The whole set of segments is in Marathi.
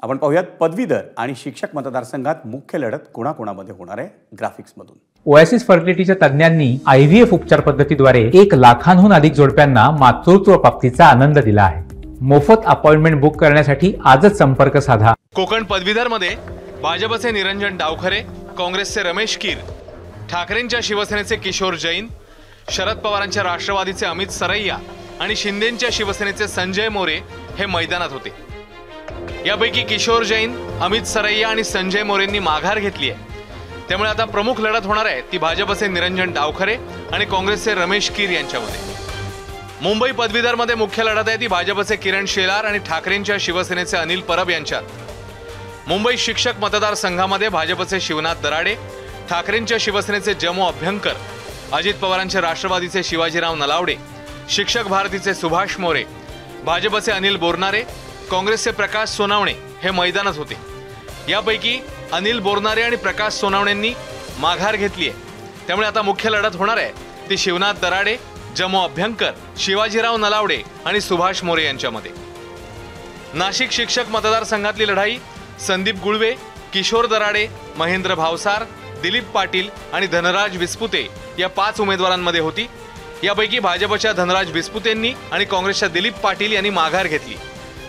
आपण पाहूयात पदवीधर आणि शिक्षक मतदारसंघात मुख्य लढत कोणाकोणामध्ये होणार आहे ग्राफिक्समधून। ओएसिस फर्टिलिटीच्या तज्ञांनी आयव्हीएफ उपचार पद्धतीद्वारे 1 लाखांहून अधिक जोडप्यांना मातृत्व प्राप्तीचा आनंद दिला आहे। मोफत अपॉइंटमेंट बुक करण्यासाठी आजच संपर्क साधा। कोकण पदवीधर मध्ये भाजपचे निरंजन डावखरे, काँग्रेसचे रमेश कीर, ठाकरेंच्या शिवसेनेचे किशोर जैन, शरद पवारांच्या राष्ट्रवादीचे अमित सरैया आणि शिंदेंच्या शिवसेनेचे संजय मोरे हे मैदानात होते। यापैकी किशोर जैन, अमित सरैया आणि संजय मोरेंनी माघार घेतली आहे। त्यामुळे आता प्रमुख लढत होणार आहे ती भाजपचे निरंजन डावखरे आणि काँग्रेसचे रमेश कीर यांच्यामध्ये। मुंबई पदवीधर मध्ये मुख्य लढत आहे ती भाजपचे किरण शेलार आणि ठाकरेंच्या शिवसेनेचे अनिल परब यांच्यात। मुंबई शिक्षक मतदारसंघामध्ये भाजपचे शिवनाथ दराडे, ठाकरेंच्या शिवसेनेचे जमो अभ्यंकर, अजित पवारांच्या राष्ट्रवादीचे शिवाजीराव नलावडे, शिक्षक भारतीचे सुभाष मोरे, भाजपचे अनिल बोरनारे, काँग्रेसचे प्रकाश सोनावणे हे मैदानात होते। यापैकी अनिल बोरनारे आणि प्रकाश सोनावणेंनी माघार घेतली आहे। त्यामुळे आता मुख्य लढत होणार आहे ती शिवनाथ दराडे, जमो अभ्यंकर, शिवाजीराव नलावडे आणि सुभाष मोरे यांच्यामध्ये। नाशिक शिक्षक मतदारसंघातली लढाई संदीप गुळवे, किशोर दराडे, महेंद्र भावसार, दिलीप पाटील आणि धनराज विस्पुते या 5 उमेदवारांमध्ये होती। यापैकी भाजपच्या धनराज विस्पुतेंनी आणि काँग्रेसच्या दिलीप पाटील यांनी माघार घेतली।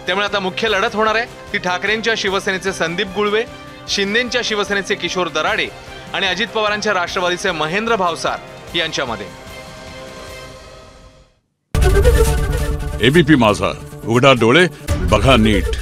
त्यामुळे आता मुख्य लढत होणार आहे ती ठाकरेंच्या शिवसेनेचे संदीप गुळवे, शिंदेंच्या शिवसेनेचे किशोर दराडे आणि अजित पवारांच्या राष्ट्रवादीचे महेंद्र भावसार यांच्यामध्ये। एबीपी माझा, उघडा डोळे बघा नीट।